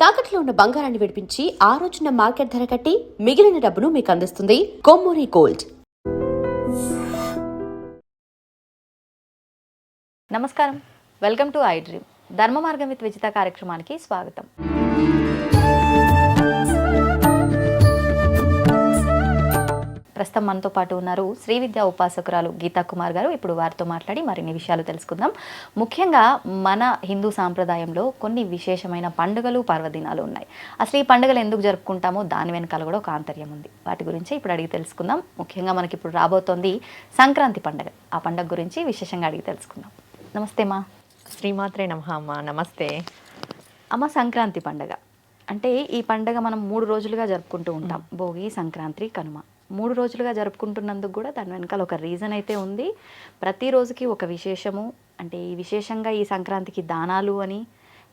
తాకట్లో ఉన్న బంగారాన్ని విడిపించి ఆ రోజున మార్కెట్ ధర కట్టి మిగిలిన డబ్బును మీకు అందిస్తుంది కొమ్మూరి గోల్డ్. నమస్కారం, వెల్కమ్ టు ఐ డ్రీమ్. ధర్మ మార్గం విత్ విజిత కార్యక్రమానికి స్వాగతం. ప్రస్తుతం మనతో పాటు ఉన్నారు శ్రీ విద్యా ఉపాసకురాలు గీతా కుమార్ గారు. ఇప్పుడు వారితో మాట్లాడి మరిన్ని విషయాలు తెలుసుకుందాం. ముఖ్యంగా మన హిందూ సాంప్రదాయంలో కొన్ని విశేషమైన పండుగలు, పర్వదినాలు ఉన్నాయి. అసలు ఈ పండుగలు ఎందుకు జరుపుకుంటామో దాని వెనకాల కూడా ఒక ఆంతర్యం ఉంది. వాటి గురించి ఇప్పుడు అడిగి తెలుసుకుందాం. ముఖ్యంగా మనకి ఇప్పుడు రాబోతోంది సంక్రాంతి పండుగ. ఆ పండుగ గురించి విశేషంగా అడిగి తెలుసుకుందాం. నమస్తే మా. శ్రీమాత్రే నమః అమ్మ. నమస్తే అమ్మ. సంక్రాంతి పండుగ అంటే ఈ పండుగ మనం 3 రోజులుగా జరుపుకుంటూ ఉంటాం. భోగి, సంక్రాంతి, కనుమ. 3 రోజులుగా జరుపుకుంటున్నందుకు కూడా దాని వెనకాల ఒక రీజన్ అయితే ఉంది. ప్రతిరోజుకి ఒక విశేషము. అంటే ఈ విశేషంగా ఈ సంక్రాంతికి దానాలు అని,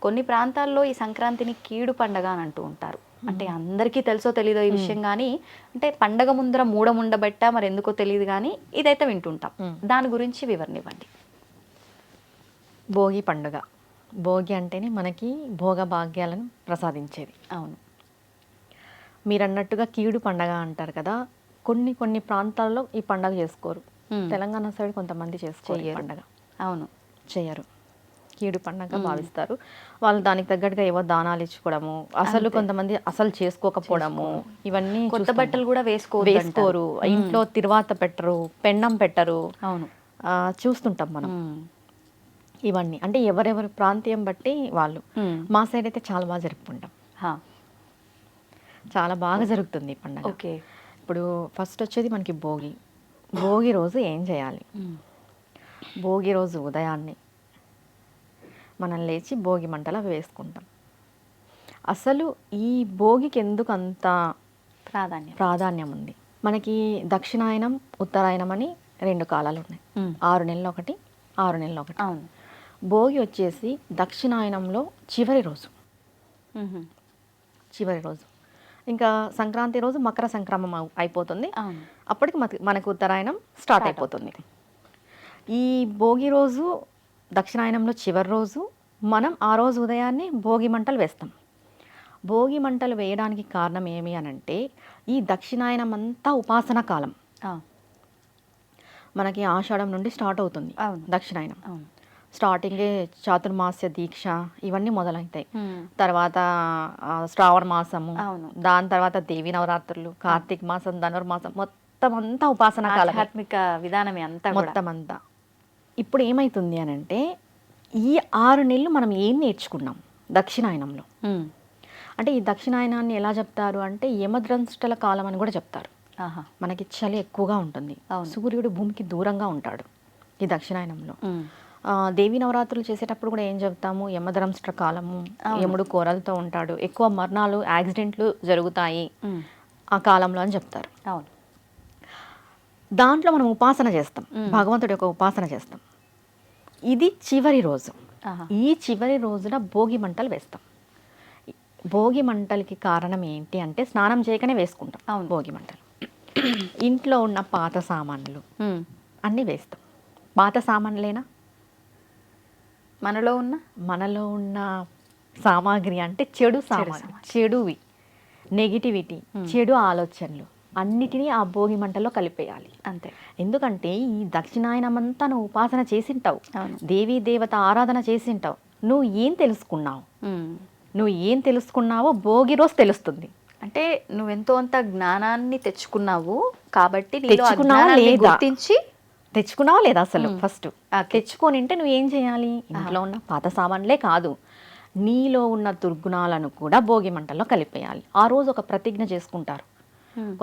కొన్ని ప్రాంతాల్లో ఈ సంక్రాంతిని కీడు పండగ అని అంటూ ఉంటారు. అంటే అందరికీ తెలుసో తెలీదో ఈ విషయం, కానీ అంటే పండగ ముందర మూఢం ఉండబట్ట మరి ఎందుకో తెలియదు, కానీ ఇదైతే వింటుంటాం. దాని గురించి వివరణ ఇవ్వండి. భోగి పండుగ. భోగి అంటేనే మనకి భోగభాగ్యాలను ప్రసాదించేది. అవును, మీరు అన్నట్టుగా కీడు పండగ అంటారు కదా. కొన్ని ప్రాంతాల్లో ఈ పండగ చేసుకోరు. తెలంగాణ సైడ్ కొంతమంది చేసుకోరు ఈ పండగ. అవును, చేయరు. కీడు పండగ భావిస్తారు. వాళ్ళు దానికి తగ్గట్టుగా ఏవో దానాలు ఇచ్చుకోవడము, అసలు కొంతమంది అసలు చేసుకోకపోవడము, ఇవన్నీ కొత్త బట్టలు కూడా వేసుకోరు. ఇంట్లో తిరువాత పెట్టరు, పెండం పెట్టరు. అవును, చూస్తుంటాం మనం. ఇవన్నీ అంటే ఎవరెవరి ప్రాంతీయం బట్టి వాళ్ళు. మా సైడ్ అయితే చాలా బాగా జరుపుకుంటాం. చాలా బాగా జరుగుతుంది ఈ పండుగ. ఓకే. ఇప్పుడు ఫస్ట్ వచ్చేది మనకి భోగి. భోగి రోజు ఏం చేయాలి? భోగి రోజు ఉదయాన్నే మనం లేచి భోగి మంటలు అవి వేసుకుంటాం. అసలు ఈ భోగికి ఎందుకు అంత ప్రాధాన్యం ఉంది? మనకి దక్షిణాయనం, ఉత్తరాయణం అని 2 కాలాలు ఉన్నాయి. 6 నెలలు ఒకటి, 6 నెలలు ఒకటి. అవును. భోగి వచ్చేసి దక్షిణాయనంలో చివరి రోజు. ఇంకా సంక్రాంతి రోజు మకర సంక్రమం అయిపోతుంది. అప్పటికి మనకు ఉత్తరాయణం స్టార్ట్ అయిపోతుంది. ఈ భోగి రోజు దక్షిణాయనంలో చివరి రోజు మనం ఆ రోజు ఉదయాన్నే భోగి మంటలు వేస్తాం. భోగి మంటలు వేయడానికి కారణం ఏమి అనంటే, ఈ దక్షిణాయనం అంతా ఉపాసన కాలం. మనకి ఆషాఢం నుండి స్టార్ట్ అవుతుంది దక్షిణాయనం. స్టార్టింగే చాతుర్మాస్య దీక్ష ఇవన్నీ మొదలవుతాయి. తర్వాత శ్రావణ మాసము, దాని తర్వాత దేవి నవరాత్రులు, కార్తీక మాసం, ధనుర్మాసం, మొత్తం అంతా ఉపాసన కాలం, ఆధ్యాత్మిక విధానమే అంతా మొత్తం అంతా. ఇప్పుడు ఏమైతుంది అని అంటే, ఈ 6 నెలలు మనం ఏం నేర్చుకున్నాం దక్షిణాయనంలో? అంటే ఈ దక్షిణాయనాన్ని ఎలా చెప్తారు అంటే యమద్రంష్టల కాలం అని కూడా చెప్తారు. మనకి చలి ఎక్కువగా ఉంటుంది, సూర్యుడు భూమికి దూరంగా ఉంటాడు ఈ దక్షిణాయనంలో. దేవి నవరాత్రులు చేసేటప్పుడు కూడా ఏం చెప్తాము? యమధర్మష్ట కాలము, యముడు కోరలతో ఉంటాడు, ఎక్కువ మరణాలు, యాక్సిడెంట్లు జరుగుతాయి ఆ కాలంలో అని చెప్తారు. అవును. దాంట్లో మనం ఉపాసన చేస్తాం, భగవంతుడి యొక్క ఉపాసన చేస్తాం. ఇది చివరి రోజు. ఈ చివరి రోజున భోగి మంటలు వేస్తాం. భోగి మంటలకి కారణం ఏంటి అంటే, స్నానం చేయకనే వేసుకుంటాం భోగి మంటలు. ఇంట్లో ఉన్న పాత సామాన్లు అన్నీ వేస్తాం. పాత సామాన్లేనా? మనలో ఉన్న సామాగ్రి అంటే చెడు సామాగ్రి, చెడువి, నెగిటివిటీ, చెడు ఆలోచనలు అన్నిటినీ ఆ భోగి మంటల్లో కలిపేయాలి. అంతే. ఎందుకంటే ఈ దక్షిణాయనం అంతా నువ్వు ఉపాసన చేసింటావు, దేవీ దేవత ఆరాధన చేసింటావు. నువ్వు ఏం తెలుసుకున్నావో భోగి రోజు తెలుస్తుంది. అంటే నువ్వెంతో అంత జ్ఞానాన్ని తెచ్చుకున్నావు కాబట్టి తెచ్చుకున్నావా లేదా? అసలు ఫస్ట్ తెచ్చుకొని ఉంటే నువ్వు ఏం చేయాలి? ఇంట్లో ఉన్న పాత సామాన్లే కాదు, నీలో ఉన్న దుర్గుణాలను కూడా భోగి మంటల్లో కలిపేయాలి. ఆ రోజు ఒక ప్రతిజ్ఞ చేసుకుంటారు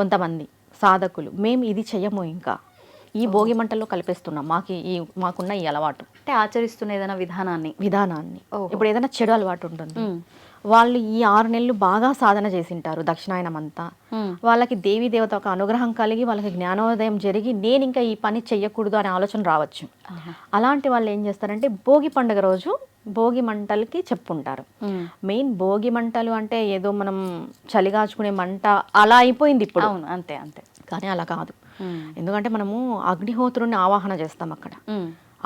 కొంతమంది సాధకులు, మేము ఇది చెయ్యము, ఇంకా ఈ భోగి మంటల్లో కలిపేస్తున్నాం, మాకున్న ఈ అలవాటు. అంటే ఆచరిస్తున్న ఏదైనా విధానాన్ని. ఇప్పుడు ఏదైనా చెడు అలవాటు ఉంటుంది, వాళ్ళు ఈ 6 నెలలు బాగా సాధన చేసింటారు దక్షిణాయనం అంతా. వాళ్ళకి దేవీ దేవత ఒక అనుగ్రహం కలిగి వాళ్ళకి జ్ఞానోదయం జరిగి నేను ఇంకా ఈ పని చెయ్యకూడదు అనే ఆలోచన రావచ్చు. అలాంటి వాళ్ళు ఏం చేస్తారంటే భోగి పండుగ రోజు భోగి మంటలకి చెప్పుకుంటారు. మెయిన్ భోగి మంటలు అంటే ఏదో మనం చలిగాచుకునే మంట అలా అయిపోయింది ఇప్పుడు. అంతే అంతే. కానీ అలా కాదు. ఎందుకంటే మనము అగ్నిహోత్రుని ఆవాహన చేస్తాం అక్కడ.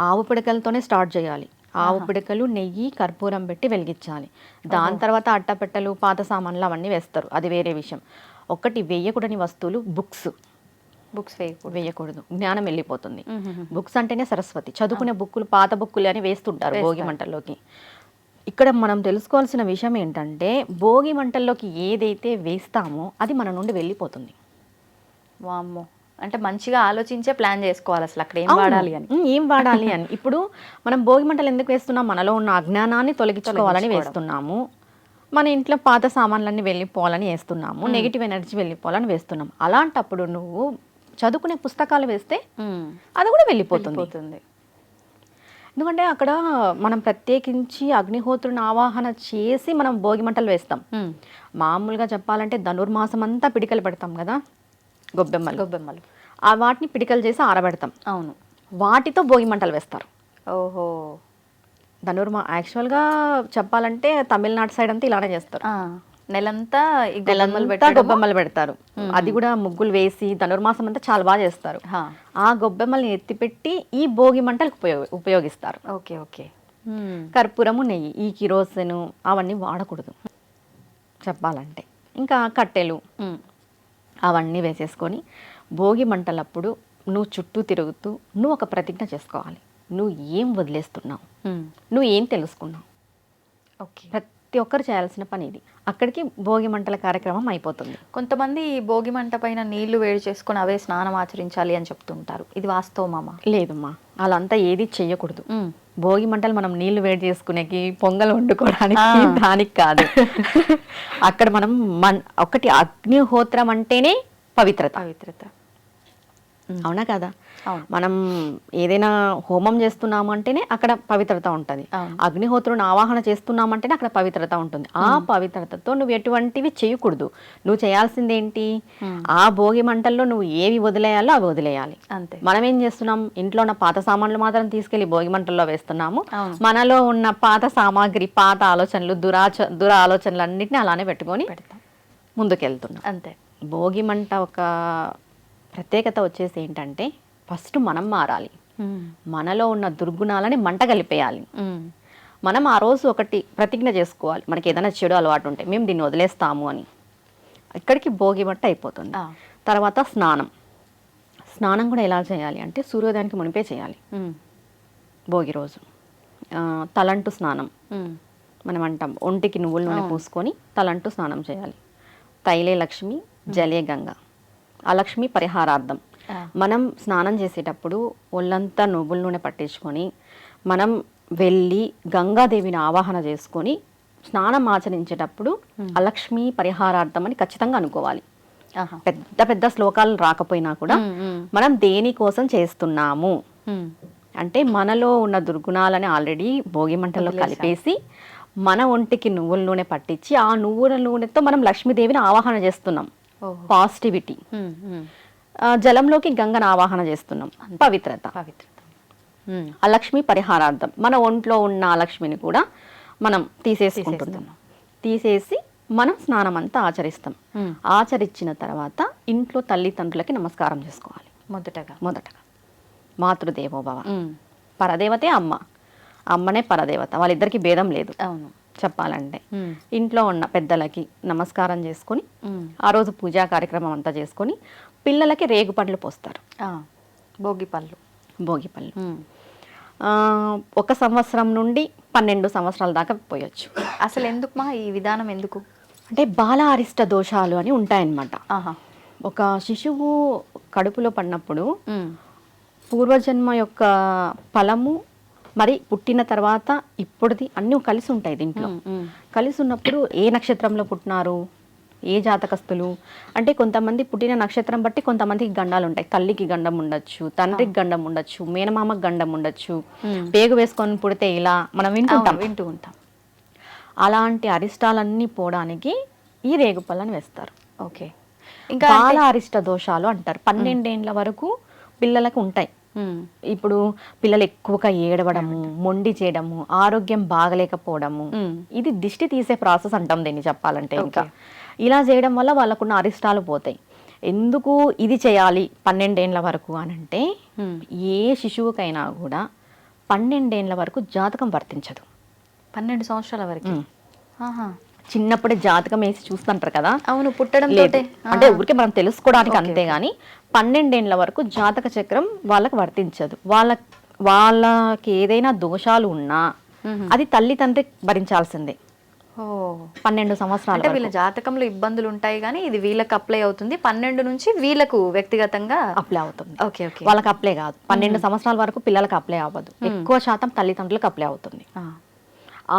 ఆవు పిడకలతోనే స్టార్ట్ చేయాలి. ఆవు పిడకలు, నెయ్యి, కర్పూరం పెట్టి వెలిగించాలి. దాని తర్వాత అట్టపెట్టెలు, పాత సామాన్లు అవన్నీ వేస్తారు, అది వేరే విషయం. ఒకటి వేయకూడని వస్తువులు బుక్స్ వేయకూడదు, జ్ఞానం వెళ్ళిపోతుంది. బుక్స్ అంటేనే సరస్వతి, చదువుకునే బుక్కులు, పాత బుక్కులు అని వేస్తుంటారు భోగి మంటల్లోకి. ఇక్కడ మనం తెలుసుకోవాల్సిన విషయం ఏంటంటే భోగి మంటల్లోకి ఏదైతే వేస్తామో అది మన నుండి వెళ్ళిపోతుంది. వామ్మో, అంటే మంచిగా ఆలోచించే ప్లాన్ చేసుకోవాలి అసలు అక్కడ ఏం వాడాలి అని. ఏం వాడాలి అని. ఇప్పుడు మనం భోగి మంటలు ఎందుకు వేస్తున్నాం? మనలో ఉన్న అజ్ఞానాన్ని తొలగించుకోవాలని వేస్తున్నాము. మన ఇంట్లో పాత సామాన్లన్నీ వెళ్ళిపోవాలని వేస్తున్నాము, నెగిటివ్ ఎనర్జీ వెళ్ళిపోవాలని వేస్తున్నాం. అలాంటప్పుడు నువ్వు చదువుకునే పుస్తకాలు వేస్తే అది కూడా వెళ్ళిపోతుంది. ఎందుకంటే అక్కడ మనం ప్రత్యేకించి అగ్నిహోత్రుని ఆవాహన చేసి మనం భోగి మంటలు వేస్తాం. మామూలుగా చెప్పాలంటే ధనుర్మాసం అంతా పిడికలు పెడతాం కదా, గొబ్బెమ్మలు ఆ వాటిని పిడికలు చేసి ఆరబెడతాం. అవును, వాటితో భోగి మంటలు వేస్తారు. ఓహో, యాక్చువల్గా చెప్పాలంటే తమిళనాడు సైడ్ అంతా ఇలానే చేస్తారు. నెలంతా గొబ్బెమ్మలు పెడతారు. అది కూడా ముగ్గులు వేసి ధనుర్మాసం అంతా చాలా బాగా చేస్తారు. ఆ గొబ్బెమ్మల్ని ఎత్తిపెట్టి ఈ భోగి మంటలకు ఉపయోగిస్తారు. Okay okay. కర్పూరము, నెయ్యి, ఈ కిరోసిన్ అవన్నీ వాడకూడదు చెప్పాలంటే. ఇంకా కట్టెలు అవన్నీ వేసేసుకొని భోగి మంటలప్పుడు నువ్వు చుట్టూ తిరుగుతూ నువ్వు ఒక ప్రతిజ్ఞ చేసుకోవాలి. నువ్వు ఏం వదిలేస్తున్నావు, నువ్వు ఏం తెలుసుకున్నావు. ఓకే, ప్రతి ఒక్కరు చేయాల్సిన పని ఇది. అక్కడికి భోగి మంటల కార్యక్రమం అయిపోతుంది. కొంతమంది భోగి మంట పైన నీళ్లు వేడి చేసుకొని అవే స్నానం ఆచరించాలి అని చెప్తుంటారు, ఇది వాస్తవమా? లేదమ్మా, అలా ఏది చెయ్యకూడదు. భోగి మంటలు మనం నీళ్లు వేడి చేసుకునేకి, పొంగల్ వండుకోవడానికి, దానికి కాదు. అక్కడ మనం ఒకటి అగ్నిహోత్రం అంటేనే పవిత్రత. అవునా కదా? మనం ఏదైనా హోమం చేస్తున్నాము అంటేనే అక్కడ పవిత్రత ఉంటుంది. అగ్నిహోత్రుని ఆవాహన చేస్తున్నామంటేనే అక్కడ పవిత్రత ఉంటుంది. ఆ పవిత్రతతో నువ్వు ఎటువంటివి చేయకూడదు. నువ్వు చేయాల్సింది ఏంటి? ఆ భోగి మంటల్లో నువ్వు ఏవి వదిలేయాలో అవి వదిలేయాలి అంతే. మనం ఏం చేస్తున్నాం? ఇంట్లో ఉన్న పాత సామాన్లు మాత్రం తీసుకెళ్లి భోగి మంటల్లో వేస్తున్నాము. మనలో ఉన్న పాత సామాగ్రి, పాత ఆలోచనలు, దుర ఆలోచనలు అన్నింటినీ అలానే పెట్టుకొని ముందుకెళ్తున్నాం అంతే. భోగి మంట ఒక ప్రత్యేకత వచ్చేసి ఏంటంటే ఫస్ట్ మనం మారాలి. మనలో ఉన్న దుర్గుణాలని మంట కలిపేయాలి. మనం ఆ రోజు ఒకటి ప్రతిజ్ఞ చేసుకోవాలి, మనకి ఏదైనా చెడు అలవాటు ఉంటే మేము దీన్ని వదిలేస్తాము అని. ఇక్కడికి భోగి మంట అయిపోతుంది. తర్వాత స్నానం కూడా ఎలా చేయాలి అంటే సూర్యోదయానికి మునిపే చేయాలి. భోగి రోజు తలంటు స్నానం మనం అంటాం. ఒంటికి నువ్వుల నూనె పూసుకొని తలంటు స్నానం చేయాలి. తైలే లక్ష్మి, జలే గంగ. ఆ లక్ష్మి పరిహారార్థం. మనం స్నానం చేసేటప్పుడు ఒళ్ళంతా నువ్వుల నూనె పట్టించుకొని మనం వెళ్ళి గంగాదేవిని ఆవాహన చేసుకొని స్నానం ఆచరించేటప్పుడు అలక్ష్మి పరిహారార్థం అని ఖచ్చితంగా అనుకోవాలి. పెద్ద పెద్ద శ్లోకాలు రాకపోయినా కూడా మనం దేనికోసం చేస్తున్నాము అంటే మనలో ఉన్న దుర్గుణాలని ఆల్రెడీ భోగి మంటల్లో కలిపేసి మన ఒంటికి నువ్వుల నూనె పట్టించి ఆ నువ్వుల నూనెతో మనం లక్ష్మీదేవిని ఆవాహన చేస్తున్నాం. పాజిటివిటీ. జలంలోకి గంగను ఆవాహన చేస్తున్నాం. పవిత్రత. ఆ లక్ష్మి పరిహారార్థం మన ఒంట్లో ఉన్న ఆ లక్ష్మిని కూడా మనం తీసేసుకుంటున్నాం. తీసేసి మనం స్నానం అంతా ఆచరిస్తాం. ఆచరించిన తర్వాత ఇంట్లో తల్లిదండ్రులకి నమస్కారం చేసుకోవాలి. మొదటగా మాతృదేవోభవ. పరదేవతే అమ్మ, అమ్మనే పరదేవత, వాళ్ళిద్దరికి భేదం లేదు. అవును చెప్పాలంటే ఇంట్లో ఉన్న పెద్దలకి నమస్కారం చేసుకొని ఆ రోజు పూజా కార్యక్రమం అంతా చేసుకొని పిల్లలకి రేగు పండ్లు పోస్తారు. భోగి పళ్ళు 1 సంవత్సరం నుండి 12 సంవత్సరాల దాకా పోయొచ్చు. అసలు ఎందుకు మా ఈ విధానం ఎందుకు అంటే బాల అరిష్ట దోషాలు అని ఉంటాయన్నమాట. ఒక శిశువు కడుపులో పడినప్పుడు పూర్వజన్మ యొక్క ఫలము మరి పుట్టిన తర్వాత ఇప్పుడుది అన్నీ కలిసి ఉంటాయి దీంట్లో. కలిసి ఉన్నప్పుడు ఏ నక్షత్రంలో పుట్టినారు, ఏ జాతకస్తులు అంటే కొంతమంది పుట్టిన నక్షత్రం బట్టి కొంతమందికి గండాలు ఉంటాయి. తల్లికి గండం ఉండొచ్చు, తండ్రికి గండం ఉండొచ్చు, మేనమామకి గండం ఉండొచ్చు. పేగు వేసుకొని పుడితే ఇలా మనం వింటూ ఉంటాం. అలాంటి అరిష్టాలన్నీ పోవడానికి ఈ రేగుపళ్ళని వేస్తారు. ఓకే. ఇంకా బాల అరిష్ట దోషాలు అంటారు. 12 ఏండ్ల వరకు పిల్లలకు ఉంటాయి. ఇప్పుడు పిల్లలు ఎక్కువగా ఏడవడము, మొండి చేయడము, ఆరోగ్యం బాగలేకపోవడము, ఇది దిష్టి తీసే ప్రాసెస్ అంటాం దీన్ని చెప్పాలంటే. ఇంకా ఇలా చేయడం వల్ల వాళ్ళకున్న అరిష్టాలు పోతాయి. ఎందుకు ఇది చేయాలి 12 ఏండ్ల వరకు అని అంటే ఏ శిశువుకైనా కూడా 12 ఏళ్ళ వరకు జాతకం వర్తించదు. 12 సంవత్సరాల వరకు. ఆహా. చిన్నప్పుడే జాతకం వేసి చూస్తుంటారు కదా, అవును, పుట్టడం లేదు. అంటే ఊరికే మనం తెలుసుకోవడానికి అంతే గాని 12 ఏళ్ళ వరకు జాతక చక్రం వాళ్ళకి వర్తించదు. వాళ్ళకి ఏదైనా దోషాలు ఉన్నా అది తల్లి తండ్రి భరించాల్సిందే. 12 సంవత్సరాలు అంటే వీళ్ళ జాతకంలో ఇబ్బందులు ఉంటాయి కానీ ఇది వీళ్ళకి అప్లై అవుతుంది. 12 నుంచి వీళ్ళకు వ్యక్తిగతంగా అప్లై అవుతుంది. Okay okay. వాళ్ళకి అప్లై కాదు. 12 సంవత్సరాల వరకు పిల్లలకు అప్లై అవ్వదు. ఎక్కువ శాతం తల్లిదండ్రులకు అప్లై అవుతుంది.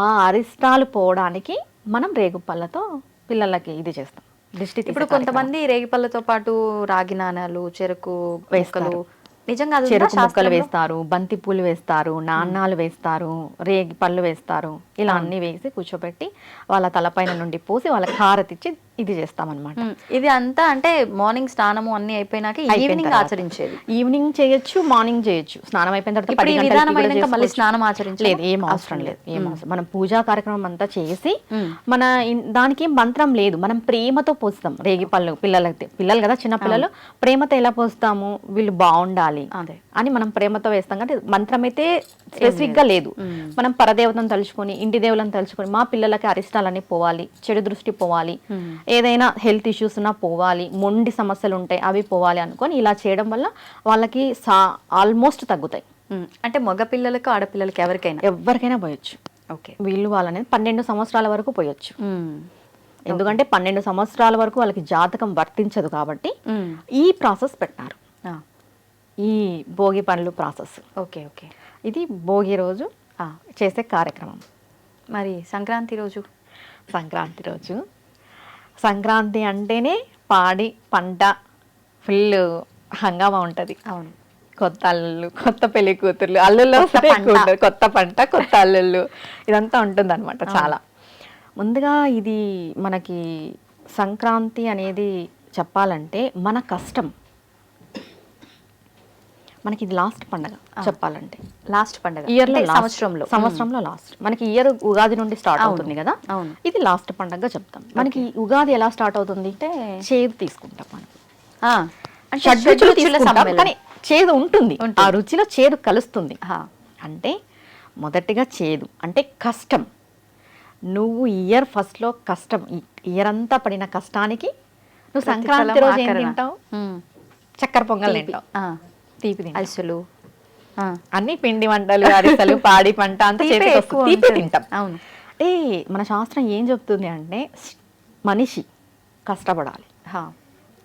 ఆ అరిష్టాలు పోవడానికి మనం రేగుపళ్ళతో పిల్లలకి ఇది చేస్తాం, దిష్టి తీసే ఇప్పుడు కొంతమంది రేగిపళ్ళతో పాటు రాగి నాణాలు, చెరుకు వేస్తారు. నిజంగా అది ఉందా చెరుకు ముక్కలు శాస్త్రంలో? వేస్తారు, బంతి పూలు వేస్తారు, నాణాలు వేస్తారు, రేగి పళ్ళు వేస్తారు. ఇలా అన్ని వేసి కూర్చోబెట్టి వాళ్ళ తలపైన నుండి పోసి వాళ్ళకి హారతిచ్చి ఇది చేస్తామన్నమాట. ఇది అంతా అంటే మార్నింగ్ స్నానము అన్ని అయిపోయినాక ఈవినింగ్ ఆచరించేది. ఈవినింగ్ చేయొచ్చు, మార్నింగ్ చేయొచ్చు. స్నానం అయిపోయిన తర్వాత ఇప్పుడు 10 ఈ గంటలకి విధానం కూడా అయినాక మళ్ళీ చేసుకోవచ్చు. స్నానం ఆచరించలేదు. లేదు, ఏం అవసరం లేదు. ఏం అవసరం. మనం పూజా కార్యక్రమం అంతా చేసి మన దానికి ఏం మంత్రం లేదు, మనం ప్రేమతో పోస్తాం. రేగి పళ్ళు పిల్లలు కదా, చిన్న పిల్లలు, ప్రేమతో ఎలా పోస్తాము, వీళ్ళు బాగుండాలి అదే అని మనం ప్రేమతో వేస్తాం. కానీ మంత్రం అయితే స్పెసిఫిక్ గా లేదు. మనం పరదేవతను తలుచుకొని, ఇంటి దేవులను తలుచుకొని, మా పిల్లలకి అరిష్టాలన్నీ పోవాలి, చెడు దృష్టి పోవాలి, ఏదైనా హెల్త్ ఇష్యూస్ ఉన్నా పోవాలి, మొండి సమస్యలు ఉంటాయి అవి పోవాలి అనుకొని ఇలా చేయడం వల్ల వాళ్ళకి ఆల్మోస్ట్ తగ్గుతాయి. అంటే మగ పిల్లలకు ఆడపిల్లలకి ఎవరికైనా పోయొచ్చు. ఓకే. వీళ్ళు వాళ్ళనేది 12 సంవత్సరాల వరకు పోయొచ్చు. ఎందుకంటే 12 సంవత్సరాల వరకు వాళ్ళకి జాతకం వర్తించదు కాబట్టి ఈ ప్రాసెస్ పెట్టారు, ఈ భోగి పనులు ప్రాసెస్. Okay okay. ఇది భోగి రోజు చేసే కార్యక్రమం. మరి సంక్రాంతి రోజు? సంక్రాంతి అంటేనే పాడి పంట ఫుల్ హంగామా ఉంటుంది. అవును. కొత్త అల్లుళ్ళు, కొత్త పెళ్లి కూతుర్లు, అల్లుళ్ళు కొత్త పంట, కొత్త అల్లుళ్ళు, ఇదంతా ఉంటుంది అనమాట. చాలా ముందుగా ఇది మనకి సంక్రాంతి అనేది చెప్పాలంటే మన కష్టం. మనకి ఇది లాస్ట్ పండగ చెప్పాలంటే. లాస్ట్ పండగ ఇయర్లో, సంవత్సరంలో లాస్ట్. మనకి ఇయర్ ఉగాది నుండి స్టార్ట్ అవుతుంది కదా, ఇది లాస్ట్ పండగ చెప్తాం. మనకి ఉగాది ఎలా స్టార్ట్ అవుతుంది అంటే చేదు తీసుకుంటాం మనం. షడ్రుచులు తీసుకుంటాం కానీ చేదు ఉంటుంది, ఆ రుచిలో చేదు కలుస్తుంది. అంటే మొదటిగా చేదు అంటే కష్టం. నువ్వు ఇయర్ ఫస్ట్ లో కష్టం, ఇయర్ అంతా పడిన కష్టానికి నువ్వు సంక్రాంతి రోజు ఏం తింటావు? చక్కెర పొంగల్ తింటావు, తీపి అరిసెలు, అన్ని పిండి వంటలు, అరిసెలు, పాడి పంట అంతా తీపి తింటాం. అవును. అంటే మన శాస్త్రం ఏం చెప్తుంది అంటే మనిషి కష్టపడాలి,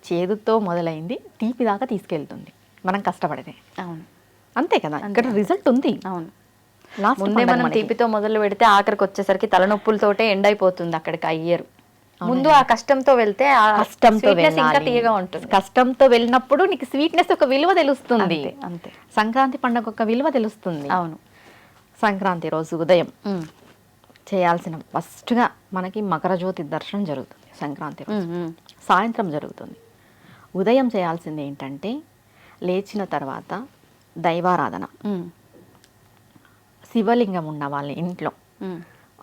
చేదుతో మొదలైంది తీపి దాకా తీసుకెళ్తుంది మనం కష్టపడితే. అవును, అంతే కదా, ఇక్కడ రిజల్ట్ ఉంది. అవును. ముందే మనం తీపితో మొదలు పెడితే ఆఖరికి వచ్చేసరికి తలనొప్పులతోటే ఎండ్ అయిపోతుంది అక్కడికి ఆ ఇయర్. ముందు ఆ కష్టంతో వెళ్తే ఇంకా తీయగా ఉంటుంది. కష్టంతో వెళ్ళినప్పుడు నీకు స్వీట్నెస్ ఒక విలువ తెలుస్తుంది. అంతే. సంక్రాంతి పండుగ ఒక విలువ తెలుస్తుంది. అవును. సంక్రాంతి రోజు ఉదయం చేయాల్సిన ఫస్ట్గా మనకి మకర జ్యోతి దర్శనం జరుగుతుంది. సంక్రాంతి రోజు సాయంత్రం జరుగుతుంది. ఉదయం చేయాల్సింది ఏంటంటే లేచిన తర్వాత దైవారాధన. శివలింగం ఉన్న వాళ్ళ ఇంట్లో,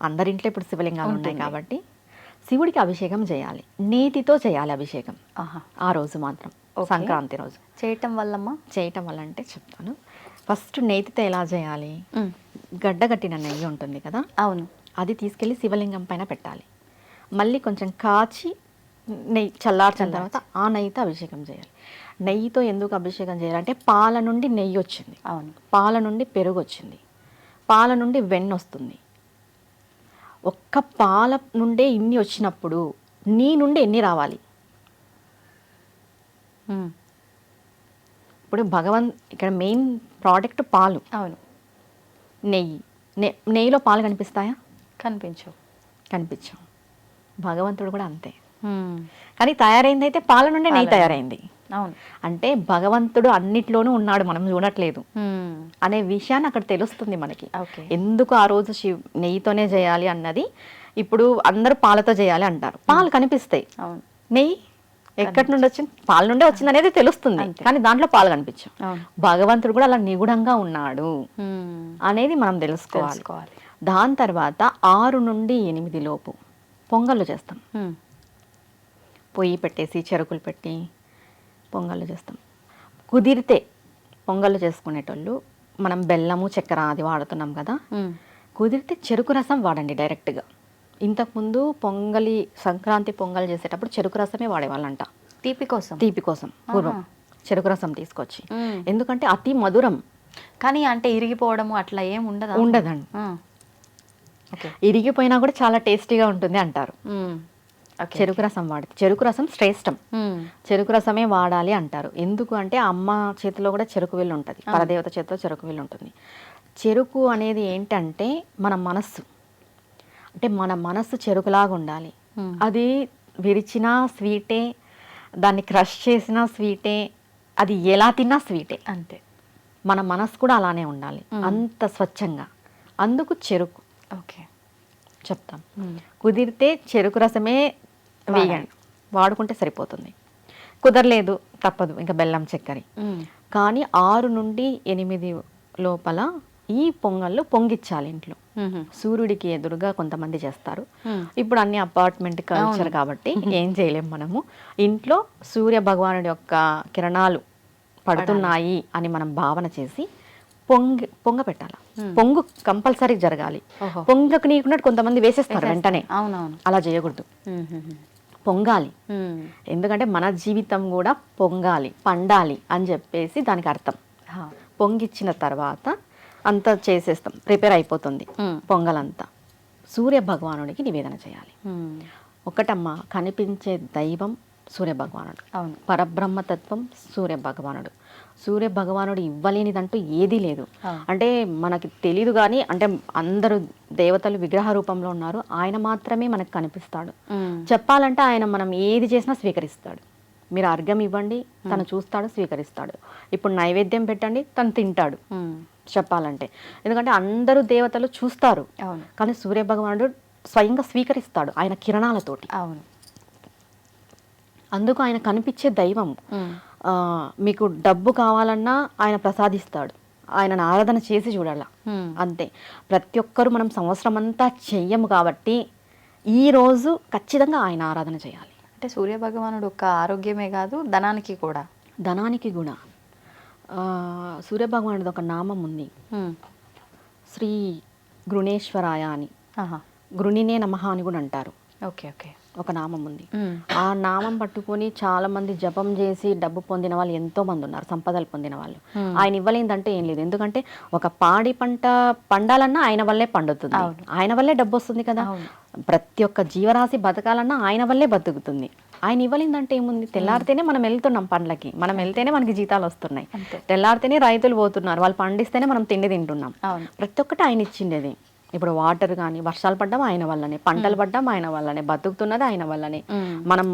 అందరింట్లో ఇప్పుడు శివలింగాలు ఉన్నాయి కాబట్టి శివుడికి అభిషేకం చేయాలి. నేతితో చేయాలి అభిషేకం ఆ రోజు మాత్రం, సంక్రాంతి రోజు. చేయటం వల్ల అంటే చెప్తాను. ఫస్ట్ నేతితో ఎలా చేయాలి, గడ్డ కట్టిన నెయ్యి ఉంటుంది కదా, అవును, అది తీసుకెళ్ళి శివలింగం పైన పెట్టాలి. మళ్ళీ కొంచెం కాచి నెయ్యి చల్లార్చిన తర్వాత ఆ నెయ్యితో అభిషేకం చేయాలి. నెయ్యితో ఎందుకు అభిషేకం చేయాలంటే పాల నుండి నెయ్యి వచ్చింది, అవును, పాల నుండి పెరుగు వచ్చింది, పాల నుండి వెన్న వస్తుంది. ఒక్క పాల నుండే ఇన్ని వచ్చినప్పుడు నీ నుండి ఎన్ని రావాలి? ఇప్పుడు ఇక్కడ మెయిన్ ప్రోడక్ట్ పాలు. అవును. నెయ్యిలో పాలు కనిపిస్తాయా? కనిపించవు. భగవంతుడు కూడా అంతే. కానీ తయారైంది అయితే పాల నుండి నెయ్యి తయారైంది. అవును. అంటే భగవంతుడు అన్నిట్లోనూ ఉన్నాడు, మనం చూడట్లేదు అనే విషయాన్ని అక్కడ తెలుస్తుంది మనకి. ఎందుకు ఆ రోజు నెయ్యితోనే చేయాలి అన్నది. ఇప్పుడు అందరూ పాలతో చేయాలి అంటారు, పాలు కనిపిస్తాయి, నెయ్యి ఎక్కడి నుండి వచ్చింది, పాల నుండే వచ్చింది అనేది తెలుస్తుంది, కానీ దాంట్లో పాలు కనిపించవు. భగవంతుడు కూడా అలా నిగూఢంగా ఉన్నాడు అనేది మనం తెలుసుకోవాలి. దాని తర్వాత 6 నుండి 8 లోపు పొంగళ్ళు చేస్తాం. పొయ్యి పెట్టేసి చెరుకులు పెట్టి పొంగళ్ళు చేస్తాం. కుదిరితే పొంగళ్ళు చేసుకునేటోళ్ళు మనం బెల్లము చక్కెర అది వాడుతున్నాం కదా, కుదిరితే చెరుకు రసం వాడండి డైరెక్ట్గా. ఇంతకుముందు సంక్రాంతి పొంగల్ చేసేటప్పుడు చెరుకు రసమే వాడేవాళ్ళంట, తీపి కోసం పూర్వం చెరుకు రసం తీసుకొచ్చి. ఎందుకంటే అతి మధురం. కానీ అంటే ఇరిగిపోవడము అట్లా ఏం ఉండదండి. ఓకే. ఇరిగిపోయినా కూడా చాలా టేస్టీగా ఉంటుంది అంటారు. చెరుకు రసం వాడితే చెరుకు రసం శ్రేష్టం, చెరుకు రసమే వాడాలి అంటారు. ఎందుకు అంటే అమ్మ చేతిలో కూడా చెరుకు విల్లు ఉంటుంది, పరదేవత చేతిలో చెరుకు విల్లు ఉంటుంది. చెరుకు అనేది ఏంటంటే మన మనస్సు, అంటే మన మనస్సు చెరుకులాగా ఉండాలి. అది విరిచినా స్వీటే, దాన్ని క్రష్ చేసినా స్వీటే, అది ఎలా తిన్నా స్వీటే. అంతే. మన మనస్సు కూడా అలానే ఉండాలి, అంత స్వచ్ఛంగా. అందుకు చెరుకు. ఓకే, చెప్తాం. కుదిరితే చెరుకు రసమే వేయండి, వాడుకుంటే సరిపోతుంది. కుదరలేదు తప్పదు ఇంకా బెల్లం చక్కెర. కానీ 6 నుండి 8 లోపల ఈ పొంగళ్ళు పొంగిచ్చాలి ఇంట్లో. సూర్యుడికి ఎదురుగా కొంతమంది చేస్తారు. ఇప్పుడు అన్ని అపార్ట్మెంట్ కల్చర్ కాబట్టి ఏం చేయలేం మనము. ఇంట్లో సూర్య భగవానుడి యొక్క కిరణాలు పడుతున్నాయి అని మనం భావన చేసి పొంగ పెట్టాలి. పొంగు కంపల్సరీ జరగాలి. పొంగకు నీకున్నట్టు కొంతమంది వేసేస్తారు వెంటనే, అలా చేయకూడదు. పొంగాలి. ఎందుకంటే మన జీవితం కూడా పొంగాలి, పండాలి అని చెప్పేసి దానికి అర్థం. పొంగిచ్చిన తర్వాత అంతా చేసేస్తాం, ప్రిపేర్ అయిపోతుంది పొంగలంతా. సూర్య భగవానుడికి నివేదన చేయాలి. ఒకటమ్మ, కనిపించే దైవం సూర్య భగవానుడు, పరబ్రహ్మతత్వం సూర్య భగవానుడు. సూర్య భగవానుడు ఇవ్వలేనిదంటూ ఏదీ లేదు. అంటే మనకి తెలీదు కానీ, అంటే అందరూ దేవతలు విగ్రహ రూపంలో ఉన్నారు, ఆయన మాత్రమే మనకు కనిపిస్తాడు. చెప్పాలంటే ఆయన మనం ఏది చేసినా స్వీకరిస్తాడు. మీరు అర్ఘ్యం ఇవ్వండి, తను చూస్తాడు, స్వీకరిస్తాడు. ఇప్పుడు నైవేద్యం పెట్టండి, తను తింటాడు చెప్పాలంటే. ఎందుకంటే అందరూ దేవతలు చూస్తారు, కానీ సూర్య భగవానుడు స్వయంగా స్వీకరిస్తాడు ఆయన కిరణాలతోటి. అందుకు ఆయన కనిపించే దైవం. మీకు డబ్బు కావాలన్నా ఆయన ప్రసాదిస్తాడు, ఆయనను ఆరాధన చేసి చూడాల అంతే. ప్రతి ఒక్కరూ మనం సంవత్సరం అంతా చెయ్యము కాబట్టి ఈ రోజు ఖచ్చితంగా ఆయన ఆరాధన చేయాలి. అంటే సూర్య భగవానుడు ఒక ఆరోగ్యమే కాదు, ధనానికి కూడా. సూర్య భగవానుడిది ఒక నామం ఉంది, శ్రీ గృణేశ్వరాయ అని. గృణినే నమః అని కూడా అంటారు. ఒక నామం ఉంది. ఆ నామం పట్టుకొని చాలా మంది జపం చేసి డబ్బు పొందిన వాళ్ళు ఎంతో మంది ఉన్నారు, సంపదలు పొందిన వాళ్ళు. ఆయన ఇవ్వలేదంటే ఏం లేదు. ఎందుకంటే ఒక పాడి పంట పండాలన్నా ఆయన వల్లే పండుతుంది, ఆయన వల్లే డబ్బు వస్తుంది కదా. ప్రతి ఒక్క జీవరాశి బతకాలన్నా ఆయన వల్లే బతుకుతుంది. ఆయన ఇవ్వలేదంటే ఏముంది? తెల్లారితేనే మనం వెళ్తున్నాం పండ్లకి, మనం వెళ్తేనే మనకి జీతాలు వస్తున్నాయి, తెల్లారితేనే రైతులు పోతున్నారు, వాళ్ళు పండిస్తేనే మనం తిండి తింటున్నాం. ప్రతి ఒక్కటి ఆయన ఇచ్చిండేది. ఇప్పుడు వాటర్ కానీ, వర్షాలు పడ్డం ఆయన వల్లనే, పంటలు పడ్డం ఆయన వల్లనే, బతుకుతున్నది ఆయన వల్లనే, మనం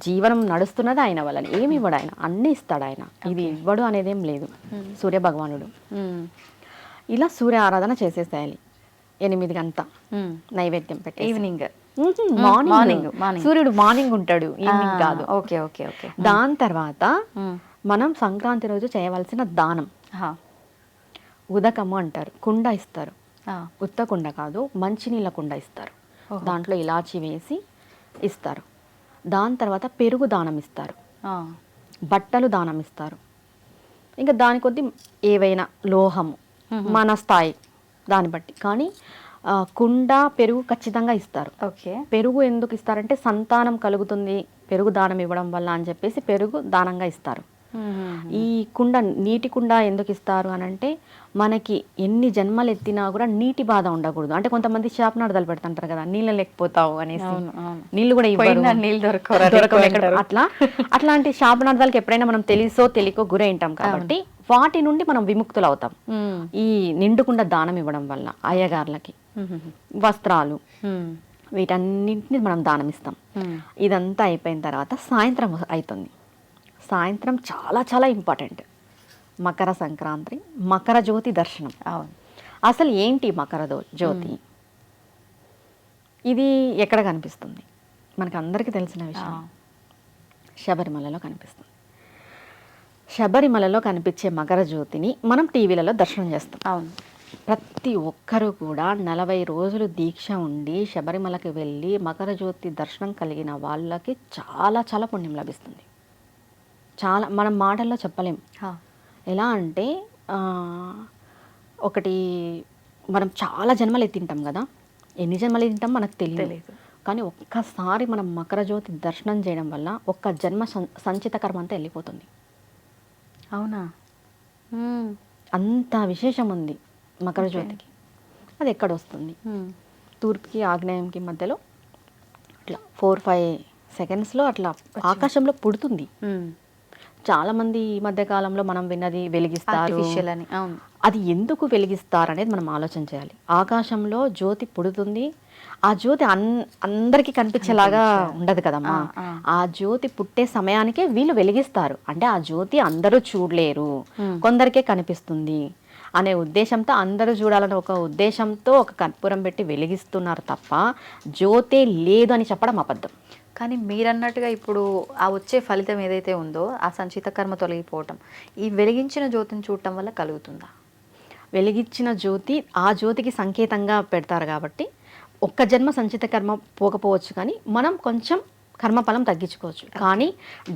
జీవనం నడుస్తున్నది ఆయన వల్లనే. ఏమి ఇవ్వడు ఆయన, అన్ని ఇస్తాడు ఆయన. ఇది ఇవ్వడు అనేదేం లేదు సూర్య భగవానుడు. ఇలా సూర్య ఆరాధన చేసేసేయాలి 8 గంట నైవేద్యం పెట్టి. Evening, morning. సూర్యుడు మార్నింగ్ ఉంటాడు, ఈవినింగ్ కాదు. దాని తర్వాత మనం సంక్రాంతి రోజు చేయవలసిన దానం ఉదకము అంటారు. కుండ ఇస్తారు, ఉత్త కుండ కాదు, మంచినీళ్ళ కుండ ఇస్తారు. దాంట్లో ఇలాచి వేసి ఇస్తారు. దాని తర్వాత పెరుగు దానం ఇస్తారు, బట్టలు దానం ఇస్తారు. ఇంకా దాని కొద్ది ఏవైనా లోహము మన స్థాయి దాన్ని బట్టి. కానీ కుండ పెరుగు ఖచ్చితంగా ఇస్తారు. పెరుగు ఎందుకు ఇస్తారంటే సంతానం కలుగుతుంది పెరుగు దానం ఇవ్వడం వల్ల అని చెప్పేసి పెరుగు దానంగా ఇస్తారు. ఈ కుండ, నీటి కుండ ఎందుకు ఇస్తారు అని అంటే, మనకి ఎన్ని జన్మలు ఎత్తినా కూడా నీటి బాధ ఉండకూడదు. అంటే కొంతమంది శాపనార్థాలు పెడుతుంటారు కదా, నీళ్ళు లేకపోతావు అనేసి, నీళ్ళు కూడా ఇవ్వరు, అట్లాంటి శాపనార్థాలకు ఎప్పుడైనా మనం తెలుసో తెలియకో గురైంటాం కాబట్టి వాటి నుండి మనం విముక్తులు అవుతాం ఈ నిండుకుండా దానం ఇవ్వడం వల్ల. అయ్యగార్లకి వస్త్రాలు వీటన్నింటిని మనం దానం ఇస్తాం. ఇదంతా అయిపోయిన తర్వాత సాయంత్రం అవుతుంది. సాయంత్రం చాలా చాలా ఇంపార్టెంట్. మకర సంక్రాంతి, మకర జ్యోతి దర్శనం. అసలు ఏంటి మకర జ్యోతి? ఇది ఎక్కడ కనిపిస్తుంది? మనకు అందరికీ తెలిసిన విషయం, శబరిమలలో కనిపిస్తుంది. శబరిమలలో కనిపించే మకర జ్యోతిని మనం టీవీలలో దర్శనం చేస్తాం. ప్రతి ఒక్కరూ కూడా 40 రోజులు దీక్ష ఉండి శబరిమలకి వెళ్ళి మకర జ్యోతి దర్శనం కలిగిన వాళ్ళకి చాలా చాలా పుణ్యం లభిస్తుంది. చాలా మనం మాటల్లో చెప్పలేం. ఎలా అంటే ఒకటి మనం చాలా జన్మలు ఎత్తింటాం కదా, ఎన్ని జన్మలు ఎత్తింటాం మనకు తెలియదు. కానీ ఒక్కసారి మనం మకర జ్యోతి దర్శనం చేయడం వల్ల ఒక్క జన్మ సంచిత కర్మ అంతా వెళ్ళిపోతుంది. అవునా? అంత విశేషం ఉంది మకర జ్యోతికి. అది ఎక్కడ వస్తుంది? తూర్పుకి ఆగ్నేయంకి మధ్యలో అట్లా 4-5 సెకండ్స్లో అట్లా ఆకాశంలో పుడుతుంది. చాలామంది ఈ మధ్య కాలంలో మనం విన్నది వెలిగిస్తారు అని. అవును. అది ఎందుకు వెలిగిస్తారు అనేది మనం ఆలోచన చేయాలి. ఆకాశంలో జ్యోతి పుడుతుంది, ఆ జ్యోతి అందరికీ కనిపించేలాగా ఉండదు కదమ్మా. ఆ జ్యోతి పుట్టే సమయానికే వీళ్ళు వెలిగిస్తారు. అంటే ఆ జ్యోతి అందరూ చూడలేరు, కొందరికే కనిపిస్తుంది అనే ఉద్దేశంతో, అందరూ చూడాలనే ఒక ఉద్దేశంతో ఒక కర్పూరం పెట్టి వెలిగిస్తున్నారు తప్ప జ్యోతే లేదు అని చెప్పడం అబద్ధం. కానీ మీరన్నట్టుగా ఇప్పుడు ఆ వచ్చే ఫలితం ఏదైతే ఉందో, ఆ సంచిత కర్మ తొలగిపోవటం ఈ వెలిగించిన జ్యోతిని చూడటం వల్ల కలుగుతుందా? వెలిగించిన జ్యోతి ఆ జ్యోతికి సంకేతంగా పెడతారు కాబట్టి ఒక్క జన్మ సంచిత కర్మ పోకపోవచ్చు, కానీ మనం కొంచెం కర్మఫలం తగ్గించుకోవచ్చు. కానీ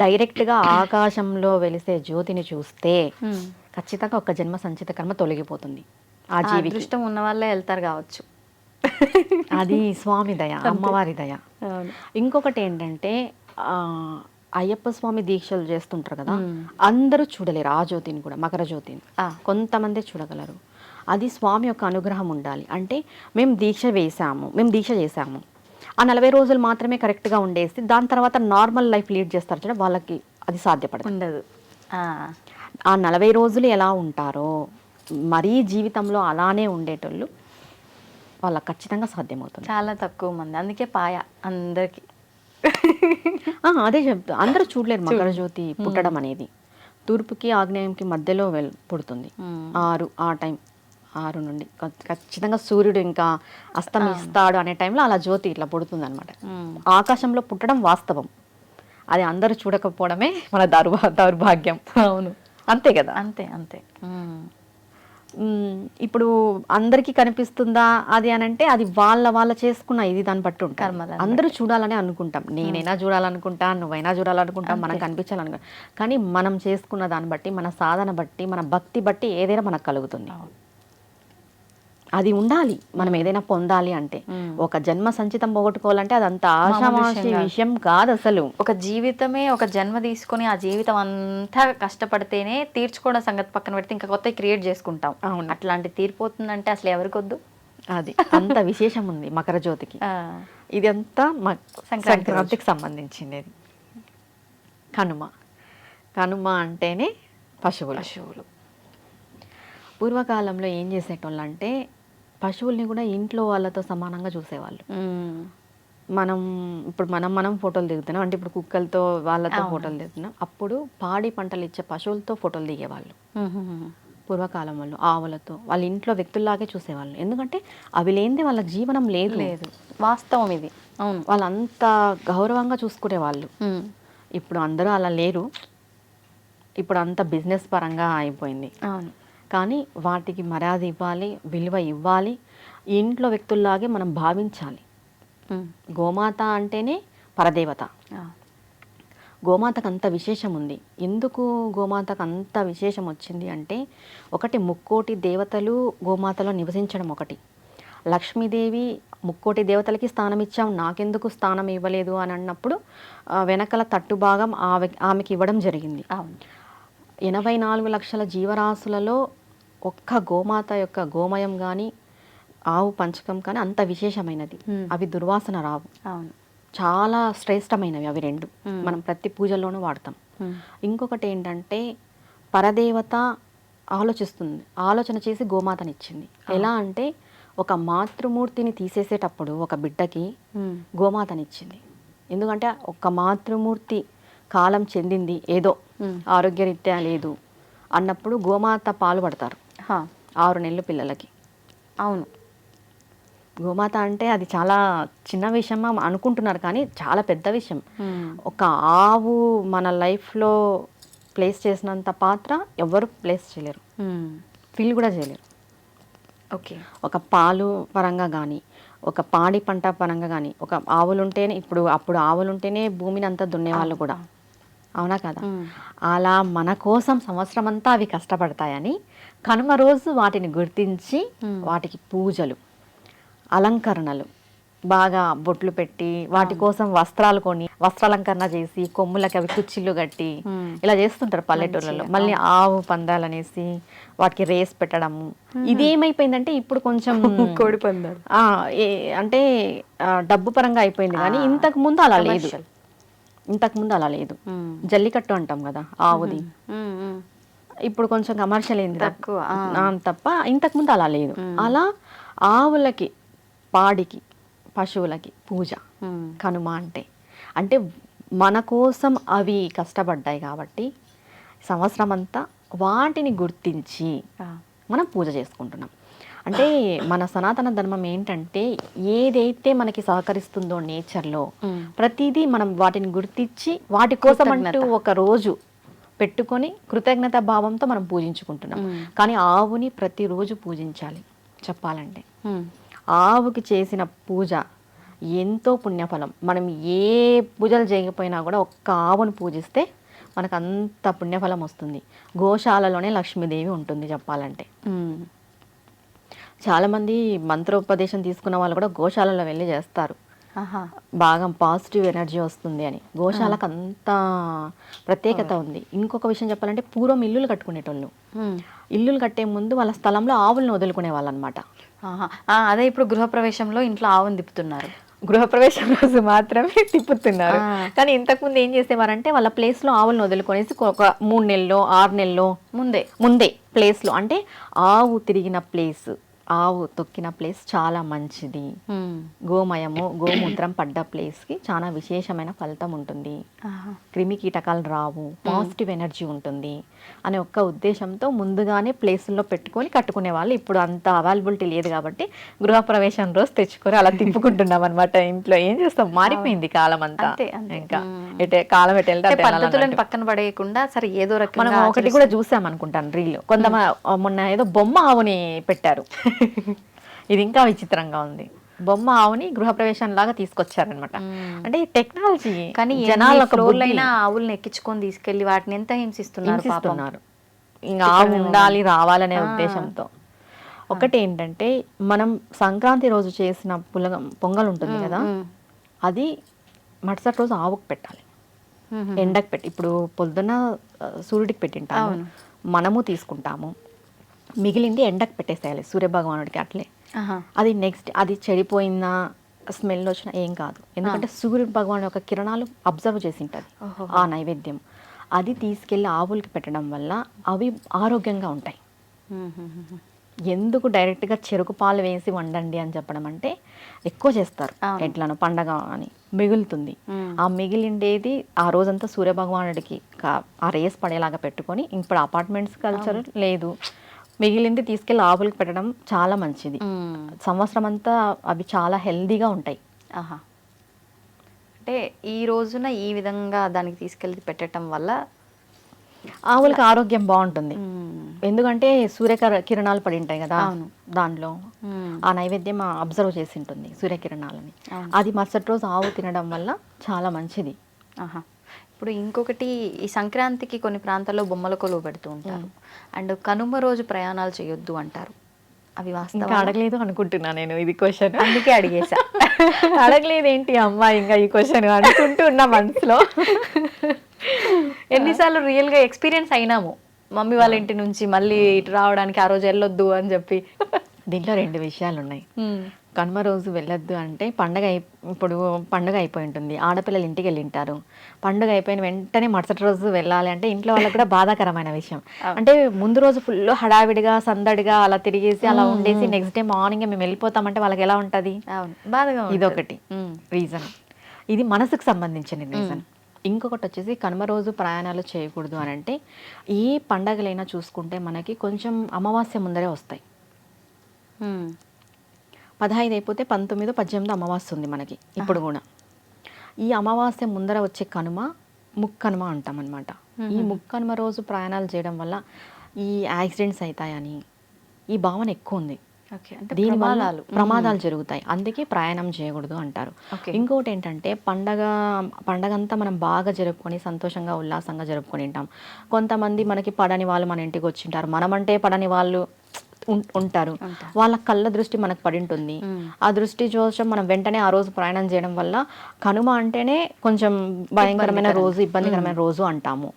డైరెక్ట్గా ఆకాశంలో వెలిసే జ్యోతిని చూస్తే ఖచ్చితంగా ఒక్క జన్మ సంచిత కర్మ తొలగిపోతుంది. ఆ జీవి అదృష్టం ఉన్న వాళ్ళే వెళ్తారు కావచ్చు. అది స్వామి దయ, అమ్మవారి దయ. ఇంకొకటి ఏంటంటే అయ్యప్ప స్వామి దీక్షలు చేస్తుంటారు కదా, అందరూ చూడలేరు ఆ జ్యోతిని కూడా, మకర జ్యోతిని కొంతమంది చూడగలరు. అది స్వామి యొక్క అనుగ్రహం ఉండాలి. అంటే మేము దీక్ష చేసాము ఆ 40 రోజులు మాత్రమే కరెక్ట్గా ఉండేసి దాని తర్వాత నార్మల్ లైఫ్ లీడ్ చేస్తారు చూడ, వాళ్ళకి అది సాధ్యపడదు. ఉండదు. ఆ 40 రోజులు ఎలా ఉంటారో మరీ జీవితంలో అలానే ఉండేటోళ్ళు వాళ్ళకి ఖచ్చితంగా సాధ్యమవుతుంది. చాలా తక్కువ మంది, అందుకే పాయ అందరికి. అదే చెప్తా, అందరూ చూడలేరు మకర జ్యోతి పుట్టడం అనేది. తూర్పుకి ఆగ్నేయంకి మధ్యలో పుడుతుంది. 6 ఆ టైం 6 నుండి ఖచ్చితంగా సూర్యుడు ఇంకా అస్తమిస్తాడు అనే టైంలో అలా జ్యోతి ఇట్లా పుడుతుంది అనమాట. ఆకాశంలో పుట్టడం వాస్తవం, అది అందరూ చూడకపోవడమే మన దౌర్భాగ్యం. అవును, అంతే కదా. అంతే అంతే. ఇప్పుడు అందరికీ కనిపిస్తుందా అది అని అంటే అది వాళ్ళ చేసుకున్న ఇది దాన్ని బట్టి ఉంటుంది. అందరూ చూడాలని అనుకుంటాం, నేనైనా చూడాలనుకుంటా, నువ్వైనా చూడాలనుకుంటాం, మనం కనిపించాలనుకుంటాం. కానీ మనం చేసుకున్న దాన్ని బట్టి, మన సాధన బట్టి, మన భక్తి బట్టి ఏదైనా మనకు కలుగుతుంది. అది ఉండాలి. మనం ఏదైనా పొందాలి అంటే ఒక జన్మ సంచితం పోగొట్టుకోవాలంటే అదంత ఆషామాషి విషయం కాదు అసలు. ఒక జీవితమే ఒక జన్మ తీసుకొని ఆ జీవితం అంతా కష్టపడితేనే తీర్చుకోవడం సంగతి పక్కన పెడితే ఇంకా కొత్త క్రియేట్ చేసుకుంటాం. అట్లాంటి తీరిపోతుందంటే అసలు ఎవరికొద్దు. అది అంత విశేషం ఉంది మకర జ్యోతికి. ఇది అంతా సంక్రాంతికి సంబంధించింది. కనుమ అంటేనే పశువులు. పూర్వకాలంలో ఏం చేసేటోళ్ళు అంటే పశువుల్ని కూడా ఇంట్లో వాళ్ళతో సమానంగా చూసేవాళ్ళు. మనం ఫోటోలు దిగుతున్నాం అంటే ఇప్పుడు కుక్కలతో వాళ్ళతో ఫోటోలు దిగుతున్నాం. అప్పుడు పాడి పంటలు ఇచ్చే పశువులతో ఫోటోలు దిగేవాళ్ళు పూర్వకాలం వాళ్ళు. ఆవులతో వాళ్ళ ఇంట్లో వ్యక్తుల్లాగే చూసేవాళ్ళు. ఎందుకంటే అవి లేనిదే వాళ్ళ జీవనం లేదు. వాస్తవం ఇది. అవును, వాళ్ళంత గౌరవంగా చూసుకునేవాళ్ళు. ఇప్పుడు అందరూ అలా లేరు, ఇప్పుడు అంత బిజినెస్ పరంగా అయిపోయింది. అవును, కానీ వాటికి మర్యాద ఇవ్వాలి, విలువ ఇవ్వాలి, ఇంట్లో వ్యక్తుల్లాగే మనం భావించాలి. గోమాత అంటేనే పరదేవత. గోమాతకు అంత విశేషం ఉంది. ఎందుకు గోమాతకు అంత విశేషం వచ్చింది అంటే, ఒకటి 3 దేవతలు గోమాతలో నివసించడం ఒకటి. లక్ష్మీదేవి 3 దేవతలకి స్థానం ఇచ్చాం, నాకెందుకు స్థానం ఇవ్వలేదు అని అన్నప్పుడు వెనకల తట్టుభాగం ఆమెకి ఇవ్వడం జరిగింది. 84 లక్షల జీవరాశులలో ఒక్క గోమాత యొక్క గోమయం కానీ ఆవు పంచకం కానీ అంత విశేషమైనది. అవి దుర్వాసన రావు, చాలా శ్రేష్టమైనవి అవి రెండు. మనం ప్రతి పూజల్లోనూ వాడతాం. ఇంకొకటి ఏంటంటే పరదేవత ఆలోచన చేసి గోమాతనిచ్చింది. ఎలా అంటే ఒక మాతృమూర్తిని తీసేసేటప్పుడు ఒక బిడ్డకి గోమాతనిచ్చింది. ఎందుకంటే ఒక మాతృమూర్తి కాలం చెందింది, ఏదో ఆరోగ్యరీత్యా లేదు అన్నప్పుడు గోమాత పాలు పడతారు 6 నెలలు పిల్లలకి. అవును, గోమాత అంటే అది చాలా చిన్న విషయం అనుకుంటున్నారు, కానీ చాలా పెద్ద విషయం. ఒక ఆవు మన లైఫ్లో ప్లేస్ చేసినంత పాత్ర ఎవరు ప్లేస్ చేయలేరు, ఫీల్ కూడా చేయలేరు. ఓకే, ఒక పాలు పరంగా కానీ, ఒక పాడి పంట పరంగా కానీ, ఒక అప్పుడు ఆవులుంటేనే భూమిని అంతా దున్నేవాళ్ళు కూడా. అవునా కదా? అలా మన కోసం సంవత్సరం అంతా అవి కష్టపడతాయని కనుమ రోజు వాటిని గుర్తించి వాటికి పూజలు, అలంకరణలు, బాగా బొట్లు పెట్టి వాటి కోసం వస్త్రాలు కొని వస్త్రాలంకరణ చేసి కొమ్ములకి అవి కుచ్చిళ్ళు కట్టి ఇలా చేస్తుంటారు పల్లెటూర్లలో. మళ్ళీ ఆవు పందాలనేసి వాటికి రేస్ పెట్టడము. ఇది ఏమైపోయిందంటే ఇప్పుడు కొంచెం కోడి పందాలు అంటే డబ్బు పరంగా అయిపోయింది, కానీ ఇంతకు ముందు అలా లేదు. ఇంతకుముందు అలా లేదు. జల్లికట్టు అంటాం కదా ఆవుది, ఇప్పుడు కొంచెం కమర్షియల్ అయింది తప్ప ఇంతకుముందు అలా లేదు. అలా ఆవులకి, పాడికి, పశువులకి పూజ కనుమ అంటే అంటే మన కోసం అవి కష్టపడ్డాయి కాబట్టి సంవత్సరం అంతా వాటిని గుర్తించి మనం పూజ చేసుకుంటున్నాం. అంటే మన సనాతన ధర్మం ఏంటంటే ఏదైతే మనకి సహకరిస్తుందో నేచర్లో ప్రతిదీ మనం వాటిని గుర్తించి వాటి కోసం అంటూ ఒక రోజు పెట్టుకొని కృతజ్ఞత భావంతో మనం పూజించుకుంటున్నాం. కానీ ఆవుని ప్రతిరోజు పూజించాలి చెప్పాలంటే. ఆవుకి చేసిన పూజ ఎంతో పుణ్యఫలం. మనం ఏ పూజలు చేయకపోయినా కూడా ఒక్క ఆవును పూజిస్తే మనకు అంత పుణ్యఫలం వస్తుంది. గోశాలలోనే లక్ష్మీదేవి ఉంటుంది చెప్పాలంటే. చాలామంది మంత్రోపదేశం తీసుకున్న వాళ్ళు కూడా గోశాలలో వెళ్ళి చేస్తారు. బాగా పాజిటివ్ ఎనర్జీ వస్తుంది అని. గోశాలకు అంత ప్రత్యేకత ఉంది. ఇంకొక విషయం చెప్పాలంటే పూర్వం ఇల్లులు కట్టుకునేటోళ్ళు. ఇల్లులు కట్టే ముందు వాళ్ళ స్థలంలో ఆవులను వదులుకునే వాళ్ళు అనమాట. అదే ఇప్పుడు గృహప్రవేశంలో ఇంట్లో ఆవును తిప్పుతున్నారు. గృహప్రవేశం రోజు మాత్రమే తిప్పుతున్నారు. కానీ ఇంతకుముందు ఏం చేసేవారంటే వాళ్ళ ప్లేస్లో ఆవులను వదులుకొనేసి ఒక 3 నెలల్లో 6 నెలల్లో ముందే ప్లేస్లో, అంటే ఆవు తిరిగిన ప్లేస్, ఆవు తొక్కిన ప్లేస్ చాలా మంచిది, గోమయము గోమూత్రం పడ్డ ప్లేస్కి చాలా విశేషమైన ఫలితం ఉంటుంది, క్రిమి కీటకాలు రావు, పాజిటివ్ ఎనర్జీ ఉంటుంది అనే ఒక్క ఉద్దేశంతో ముందుగానే ప్లేసుల్లో పెట్టుకొని కట్టుకునే వాళ్ళు. ఇప్పుడు అంత అవైలబిలిటీ లేదు కాబట్టి గృహప్రవేశం రోజు తెచ్చుకొని అలా తిప్పుకుంటున్నాం అనమాట. ఇంట్లో ఏం చేస్తాం, మారిపోయింది కాలం అంతా. ఇంకా కాలం ఎటు వెళ్తే పద్ధతులను పక్కన పడేయకుండా సరే ఏదో రకంగా. మనం ఒకటి కూడా చూసాం అనుకుంటాను రీల్, మొన్న ఏదో బొమ్మ ఆవుని పెట్టారు. ఇది ఇంకా విచిత్రంగా ఉంది. బొమ్మ ఆవుని గృహప్రవేశం లాగా తీసుకొచ్చారనమాట. అంటే టెక్నాలజీ. కానీ జనాలైనా ఆవులను ఎక్కించుకొని తీసుకెళ్లి వాటిని ఎంత హింసిస్తున్నారు. ఇంకా ఆవు ఉండాలి రావాలనే ఉద్దేశంతో. ఒకటి ఏంటంటే మనం సంక్రాంతి రోజు చేసిన పొంగల్ ఉంటుంది కదా, అది మరుసటి రోజు ఆవుకు పెట్టాలి, ఎండకు పెట్టి. ఇప్పుడు పొద్దున్న సూర్యుడికి పెట్టింటాము, మనము తీసుకుంటాము, మిగిలింది ఎండకు పెట్టేసేయాలి సూర్యభగవానుడికి. అట్లే అది నెక్స్ట్ అది చెడిపోయినా స్మెల్ వచ్చినా ఏం కాదు, ఎందుకంటే సూర్య భగవాన్ యొక్క కిరణాలు అబ్జర్వ్ చేసి ఉంటుంది ఆ నైవేద్యం. అది తీసుకెళ్ళి ఆవులకి పెట్టడం వల్ల అవి ఆరోగ్యంగా ఉంటాయి. ఎందుకు డైరెక్ట్గా చెరుకు పాలు వేసి వండండి అని చెప్పడం అంటే ఎక్కువ చేస్తారు ఎట్లను పండగ అని మిగులుతుంది. ఆ మిగిలిండేది ఆ రోజంతా సూర్యభగవానుడికి ఆ రేస్ పడేలాగా పెట్టుకొని, ఇప్పుడు అపార్ట్మెంట్స్ కల్చర్ లేదు, మిగిలింది తీసుకెళ్ళి ఆవులకు పెట్టడం చాలా మంచిది. సంవత్సరం అంతా అవి చాలా హెల్దీగా ఉంటాయి. అంటే ఈ రోజున ఈ విధంగా దానికి తీసుకెళ్ళి పెట్టడం వల్ల ఆవులకి ఆరోగ్యం బాగుంటుంది. ఎందుకంటే కిరణాలు పడి ఉంటాయి కదా దాంట్లో, ఆ నైవేద్యం అబ్జర్వ్ చేసి ఉంటుంది సూర్యకిరణాలని. అది మరుసటి రోజు ఆవు తినడం వల్ల చాలా మంచిది. ఇప్పుడు ఇంకొకటి, ఈ సంక్రాంతికి కొన్ని ప్రాంతాల్లో బొమ్మల కొలువు పెడుతూ ఉంటారు, అండ్ కనుమ రోజు ప్రయాణాలు చేయొద్దు అంటారు. అవి వాస్తవం? అడగలేదు అనుకుంటున్నా నేను ఇది క్వశ్చన్, అందుకే అడిగేసా. అడగలేదు ఏంటి అమ్మా ఇంకా ఈ క్వశ్చన్ అనుకుంటున్నా మనసులో. ఎన్నిసార్లు రియల్గా ఎక్స్పీరియన్స్ అయినాము మమ్మీ వాళ్ళ ఇంటి నుంచి మళ్ళీ ఇటు రావడానికి, ఆ రోజు వెళ్ళొద్దు అని చెప్పి. దీంట్లో 2 విషయాలు ఉన్నాయి. కనుమ రోజు వెళ్ళొద్దు అంటే ఇప్పుడు పండుగ అయిపోయి ఉంటుంది, ఆడపిల్లలు ఇంటికి వెళ్ళింటారు, పండుగ అయిపోయిన వెంటనే మరుసటి రోజు వెళ్ళాలి అంటే ఇంట్లో వాళ్ళకి కూడా బాధాకరమైన విషయం. అంటే ముందు రోజు ఫుల్ హడావిడిగా సందడిగా అలా తిరిగేసి అలా ఉండేసి నెక్స్ట్ డే మార్నింగ్ మేము వెళ్ళిపోతామంటే వాళ్ళకి ఎలా ఉంటుంది, బాధగా. ఇదొకటి రీజన్, ఇది మనసుకు సంబంధించిన రీజన్. ఇంకొకటి వచ్చేసి కనుమ రోజు ప్రయాణాలు చేయకూడదు అని అంటే, ఈ పండగలైనా చూసుకుంటే మనకి కొంచెం అమావాస్య ముందరే వస్తాయి. 15 అయిపోతే 19, 18 అమావాస్య ఉంది మనకి ఇప్పుడు కూడా. ఈ అమావాస్య ముందర వచ్చే కనుమ ముక్కనుమ అంటాం అనమాట. ఈ ముక్కనుమ రోజు ప్రయాణాలు చేయడం వల్ల ఈ యాక్సిడెంట్స్ అవుతాయని ఈ భావన ఎక్కువ ఉంది. ఓకే, అంటే దీనివల్ల ప్రమాదాలు జరుగుతాయి, అందుకే ప్రయాణం చేయకూడదు అంటారు. ఓకే. ఇంకోటి ఏంటంటే పండగ అంతా మనం బాగా జరుపుకొని సంతోషంగా ఉల్లాసంగా జరుపుకొని ఉంటాం. కొంతమంది మనకి పడని వాళ్ళు మన ఇంటికి వచ్చింటారు, మనమంటే పడని వాళ్ళు ఉంటారు. వాళ్ళ కళ్ళ దృష్టి మనకు పడి ఉంటుంది. ఆ దృష్టి కోసం మనం వెంటనే ఆ రోజు ప్రయాణం చేయడం వల్ల కనుమ అంటేనే కొంచెం భయంకరమైన రోజు, ఇబ్బందికరమైన రోజు అంటాము.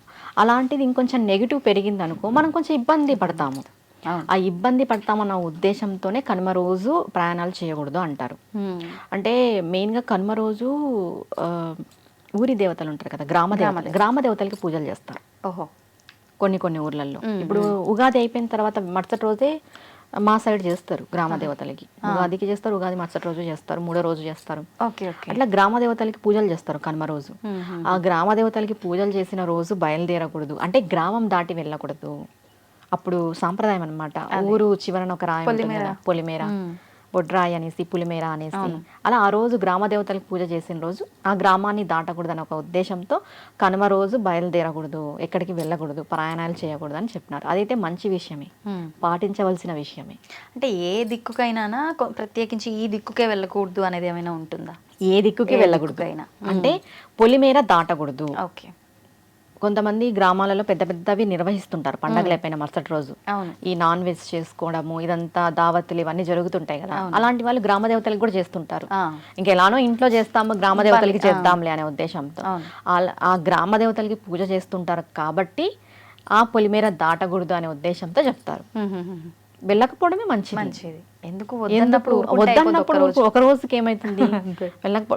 అలాంటిది ఇంకొంచెం నెగిటివ్ పెరిగింది అనుకో, మనం కొంచెం ఇబ్బంది పడతాము. ఆ ఇబ్బంది పడతామన్న ఉద్దేశంతోనే కనుమ రోజు ప్రయాణాలు చేయకూడదు అంటారు. అంటే మెయిన్గా కనుమ రోజు ఊరి దేవతలు ఉంటారు కదా, గ్రామ దేవతలకి పూజలు చేస్తారు. ఓహో. కొన్ని ఊర్లలో ఇప్పుడు ఉగాది అయిపోయిన తర్వాత మరుసటి రోజే మా సైడ్ చేస్తారు గ్రామ దేవతలకి. ఉగాదికి చేస్తారు, ఉగాది మరుసటి రోజు చేస్తారు, మూడో రోజు చేస్తారు. అట్లా గ్రామ దేవతలకి పూజలు చేస్తారు కనుమ రోజు. ఆ గ్రామ దేవతలకి పూజలు చేసిన రోజు బయలుదేరకూడదు, అంటే గ్రామం దాటి వెళ్ళకూడదు. అప్పుడు సాంప్రదాయం అనమాట. ఊరు చివరన ఒక రాయి ఉంటుంది కదా, పొలిమేర, బొడ్రాయి అనేసి, పులిమేర అనేసి, అలా ఆ రోజు గ్రామ దేవతలకు పూజ చేసిన రోజు ఆ గ్రామాన్ని దాటకూడదు అని ఒక ఉద్దేశంతో కనుమ రోజు బయలుదేరకూడదు, ఎక్కడికి వెళ్ళకూడదు, ప్రయాణాలు చేయకూడదు అని చెప్పినారు. అదైతే మంచి విషయమే, పాటించవలసిన విషయమే. అంటే ఏ దిక్కుకైనా ప్రత్యేకించి ఈ దిక్కుకే వెళ్ళకూడదు అనేది ఏమైనా ఉంటుందా? ఏ దిక్కుకి వెళ్ళకూడదు అంటే పొలిమేర దాటకూడదు. ఓకే. కొంతమంది గ్రామాలలో పెద్ద పెద్దవి నిర్వహిస్తుంటారు పండగలు అయిపోయిన మరుసటి రోజు. ఈ నాన్ వెజ్ చేసుకోవడము, ఇదంతా దావత్తులు ఇవన్నీ జరుగుతుంటాయి కదా, అలాంటి వాళ్ళు గ్రామ దేవతలకు కూడా చేస్తుంటారు. ఇంకెలానో ఇంట్లో చేస్తాము, గ్రామ దేవతలకి చేద్దాంలే అనే ఉద్దేశంతో ఆ గ్రామ దేవతలకి పూజ చేస్తుంటారు కాబట్టి ఆ పొలిమేర దాటకూడదు అనే ఉద్దేశంతో చెప్తారు. వెళ్ళకపోవడమే మంచిది. ఎందుకు వద్దన్నప్పుడు ఒక రోజుకి ఏమైతుంది,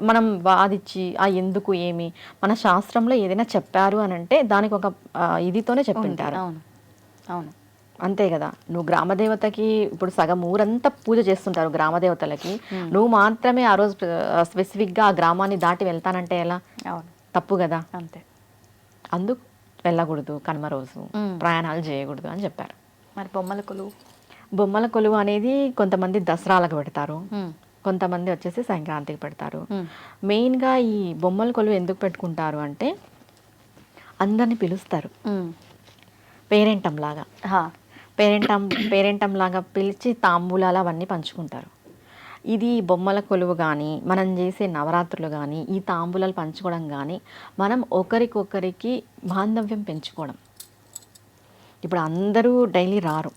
మనం వాదిచ్చి ఆ ఎందుకు ఏమి, మన శాస్త్రంలో ఏదైనా చెప్పారు అని అంటే దానికి ఒక ఇదితోనే చెప్పింటారు. అవును, అంతే కదా. నువ్వు గ్రామదేవతకి ఇప్పుడు సగం ఊరంతా పూజ చేస్తుంటారు గ్రామదేవతలకి, నువ్వు మాత్రమే ఆ రోజు స్పెసిఫిక్ గా ఆ గ్రామాన్ని దాటి వెళ్తానంటే ఎలా? తప్పు కదా. అంతే. అందుకు వెళ్ళకూడదు, కనుమ రోజు ప్రయాణాలు చేయకూడదు అని చెప్పారు. మరి బొమ్మల కొలువు అనేది కొంతమంది దసరాలకు పెడతారు, కొంతమంది వచ్చేసి సంక్రాంతికి పెడతారు. మెయిన్గా ఈ బొమ్మల కొలువు ఎందుకు పెట్టుకుంటారు అంటే అందరిని పిలుస్తారు, పేరెంటం లాగా పిలిచి తాంబూలాలు అవన్నీ పంచుకుంటారు. ఇది బొమ్మల కొలువు కానీ మనం చేసే నవరాత్రులు కానీ ఈ తాంబూలాలు పంచుకోవడం కానీ మనం ఒకరికొకరికి బాంధవ్యం పెంచుకోవడం. ఇప్పుడు అందరూ డైలీ రారు,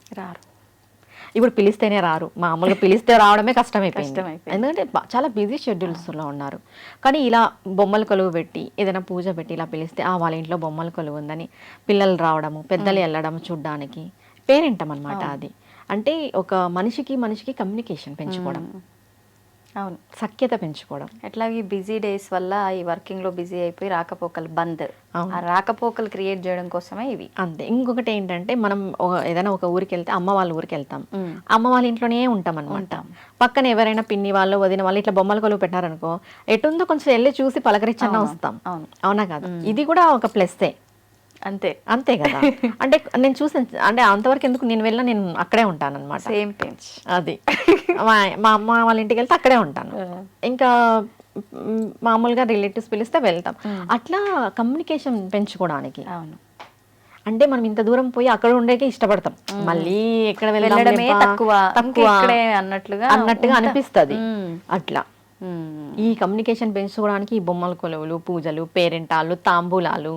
ఇప్పుడు పిలిస్తేనే రారు, మామూలుగా పిలిస్తే రావడమే కష్టమైపోయింది. ఎందుకంటే చాలా బిజీ షెడ్యూల్స్లో ఉన్నారు. కానీ ఇలా బొమ్మల కొలువు పెట్టి ఏదైనా పూజ పెట్టి ఇలా పిలిస్తే వాళ్ళ ఇంట్లో బొమ్మల కొలువు ఉందని పిల్లలు రావడము, పెద్దలు వెళ్ళడం చూడ్డానికి పేరెంటం అనమాట. అది అంటే ఒక మనిషికి కమ్యూనికేషన్ పెంచుకోవడం, అవును, సఖ్యత పెంచుకోవడం. ఎట్లాగే బిజీ డేస్ వల్ల ఈ వర్కింగ్లో బిజీ అయిపోయి రాకపోకలు బంద్, ఆ రాకపోకలు క్రియేట్ చేయడం కోసమే ఇవి. అంతే. ఇంకొకటి ఏంటంటే మనం ఏదైనా ఒక ఊరికి వెళ్తే అమ్మ వాళ్ళ ఊరికి వెళ్తాం, అమ్మ వాళ్ళ ఇంట్లోనే ఉంటాం అనమాట. పక్కన ఎవరైనా పిన్ని వాళ్ళు వదిన వాళ్ళు ఇట్లా బొమ్మల కొలువు పెట్టారనుకో, ఎటుందో కొంచెం వెళ్ళి చూసి పలకరించన్నా వస్తాం. అవునా కాదు? ఇది కూడా ఒక ప్లస్సే. అంతే కదా. అంటే నేను చూసాను, అంటే అంతవరకు ఎందుకు నేను వెళ్ళినా నేను అక్కడే ఉంటాను అనమాట. సేమ్ పెంచ్ అది. మా అమ్మ వాళ్ళ ఇంటికి వెళ్తే అక్కడే ఉంటాను. ఇంకా మామూలుగా రిలేటివ్స్ పిలిస్తే వెళ్తాం. అట్లా కమ్యూనికేషన్ పెంచుకోవడానికి. అవును. అంటే మనం ఇంత దూరం పోయి అక్కడ ఉండేకే ఇష్టపడతాం, మళ్ళీ ఎక్కడ వెళ్ళడమే తక్కువ అన్నట్టుగా అనిపిస్తుంది. అట్లా ఈ కమ్యూనికేషన్ పెంచుకోవడానికి ఈ బొమ్మల కొలువులు, పూజలు, పేరెంటాలు, తాంబూలాలు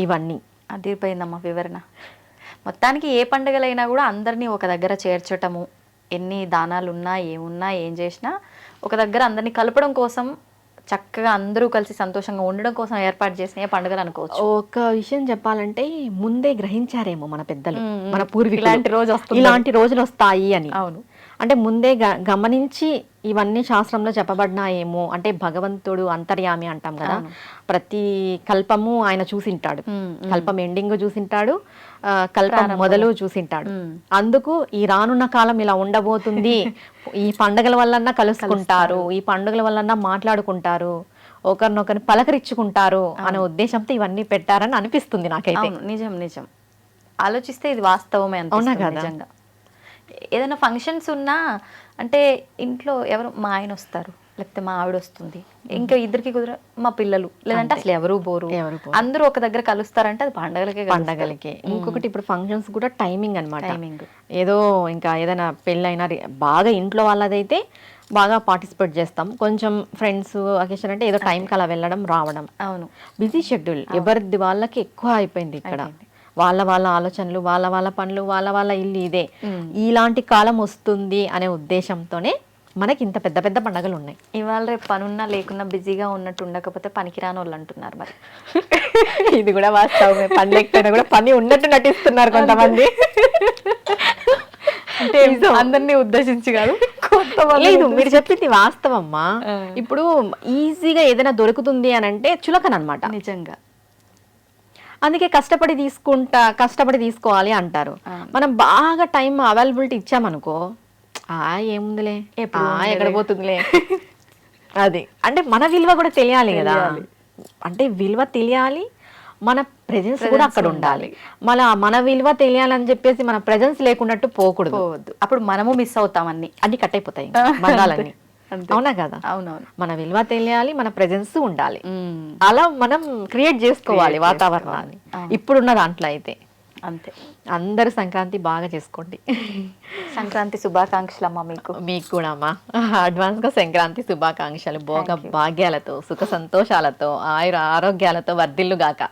ఇవన్నీ. అదిరిపోయిందమ్మా వివరణ. మొత్తానికి ఏ పండుగలైనా కూడా అందరినీ ఒక దగ్గర చేర్చటము, ఎన్ని దానాలు ఉన్నా ఏమున్నా ఏం చేసినా ఒక దగ్గర అందరినీ కలపడం కోసం, చక్కగా అందరూ కలిసి సంతోషంగా ఉండడం కోసం ఏర్పాటు చేసిన పండుగలు అనుకోవచ్చు. ఒక విషయం చెప్పాలంటే ముందే గ్రహించారేమో మన పెద్దలు, మన పూర్వీకులు ఇలాంటి రోజులు వస్తాయి అని. అవును. అంటే ముందే గమనించి ఇవన్నీ శాస్త్రంలో చెప్పబడినాయేమో. అంటే భగవంతుడు అంతర్యామి అంటాం కదా, ప్రతి కల్పము ఆయన చూసింటాడు, కల్పం ఎండింగ్ చూసింటాడు, కల్పం మొదలు చూసింటాడు. అందుకు ఈ రానున్న కాలం ఇలా ఉండబోతుంది, ఈ పండుగల వల్లన్నా కలుసుకుంటారు, ఈ పండుగల వల్లన్నా మాట్లాడుకుంటారు, ఒకరినొకరిని పలకరించుకుంటారు అనే ఉద్దేశంతో ఇవన్నీ పెట్టారని అనిపిస్తుంది నాకైతే. నిజం ఆలోచిస్తే ఇది వాస్తవమే అనిపిస్తుంది నిజంగా. ఏదైనా ఫంక్షన్స్ ఉన్నా అంటే ఇంట్లో ఎవరు మా ఆయన వస్తారు, లేకపోతే మా ఆవిడ వస్తుంది, ఇంకా ఇద్దరికి కుదర మా పిల్లలు, లేదంటే అసలు ఎవరు బోరు, అందరూ ఒక దగ్గర కలుస్తారంటే అది పండగలకే. ఇంకొకటి ఇప్పుడు ఫంక్షన్స్ కూడా టైమింగ్ అనమాట. టైమింగ్ ఏదో ఇంకా ఏదైనా పెళ్ళైనా బాగా ఇంట్లో వాళ్ళదైతే బాగా పార్టిసిపేట్ చేస్తాం. కొంచెం ఫ్రెండ్స్ అకేషన్ అంటే ఏదో టైంకి అలా వెళ్ళడం రావడం. అవును, బిజీ షెడ్యూల్ ఎవరిది వాళ్ళకి ఎక్కువ అయిపోయింది ఇక్కడ. వాళ్ళ ఆలోచనలు, వాళ్ళ పనులు, వాళ్ళ ఇల్లు ఇదే. ఇలాంటి కాలం వస్తుంది అనే ఉద్దేశంతోనే మనకి ఇంత పెద్ద పెద్ద పండుగలు ఉన్నాయి. ఇవాళ రేపు పనున్నా లేకున్నా బిజీగా ఉన్నట్టు ఉండకపోతే పనికిరాని వాళ్ళు అంటున్నారు మరి. ఇది కూడా వాస్తవమే. పని లేకపోయినా కూడా పని ఉన్నట్టు నటిస్తున్నారు కొంతమంది. అంటే అందరినీ ఉద్దేశించి కాదు, లేదు మీరు చెప్పింది వాస్తవమ్మా. ఇప్పుడు ఈజీగా ఏదైనా దొరుకుతుంది అని అంటే చులకన అనమాట. నిజంగా అందుకే కష్టపడి తీసుకోవాలి అంటారు. మనం బాగా టైం అవైలబిలిటీ ఇచ్చామనుకో, ఏముందిలే ఎక్కడ పోతుందిలే అది. అంటే మన విలువ కూడా తెలియాలి కదా. అంటే విలువ తెలియాలి, మన ప్రెజెన్స్ కూడా అక్కడ ఉండాలి. మన విలువ తెలియాలని చెప్పేసి మన ప్రెజెన్స్ లేకున్నట్టు పోకూడదు. అప్పుడు మనము మిస్ అవుతాం, అన్ని కట్ అయిపోతాయి బంధాలన్నీ. అవునా కదా? అవునవును. మన విలువ తెలియాలి, మన ప్రెజెన్స్ ఉండాలి. అలా మనం క్రియేట్ చేసుకోవాలి వాతావరణాన్ని. ఇప్పుడున్న దాంట్లో అయితే అంతే. అందరూ సంక్రాంతి బాగా చేసుకోండి. సంక్రాంతి శుభాకాంక్షలు అమ్మా. మీకు కూడా అమ్మా అడ్వాన్స్ గా సంక్రాంతి శుభాకాంక్షలు. భోగ భాగ్యాలతో, సుఖ సంతోషాలతో, ఆయుర ఆరోగ్యాలతో వర్ధిల్లు గాక.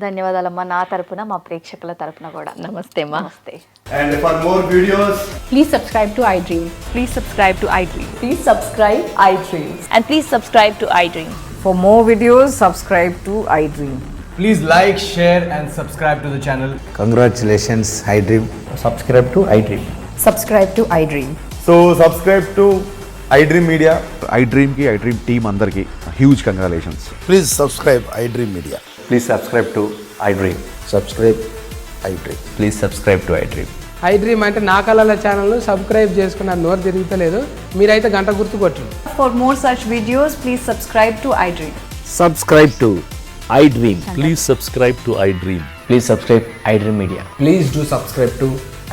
ధన్యవాదాలమ్మా. నా తరపున, మా ప్రేక్షకుల తరపున కూడా నమస్తే అమ్మా. నమస్తే. And for more videos, Please subscribe to iDream. Please subscribe to iDream. Please subscribe iDream. And please subscribe to iDream. For more videos, subscribe to iDream. please like, share and subscribe to the channel. Congratulations, iDream. Subscribe to iDream. Subscribe to iDream. So subscribe to iDream Media. iDream ki iDream team andarki huge congratulations. Please subscribe iDream Media. Please subscribe to iDream. Subscribe iDream. Please subscribe to iDream. iDream అంటే నా కళల channel subscribe చేసుకున్న నోరు తిరుగుతలేదు, మీరైతే గంట గుర్తు కొట్టండి. For more such videos, please subscribe to iDream. Subscribe to iDream. Please subscribe to iDream. Please subscribe iDream Media. Please do subscribe to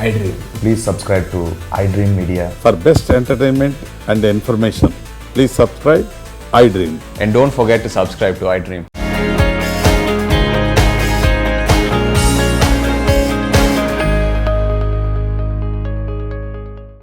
iDream. Please subscribe to iDream Media. For best entertainment and information, please subscribe iDream. And don't forget to subscribe to iDream.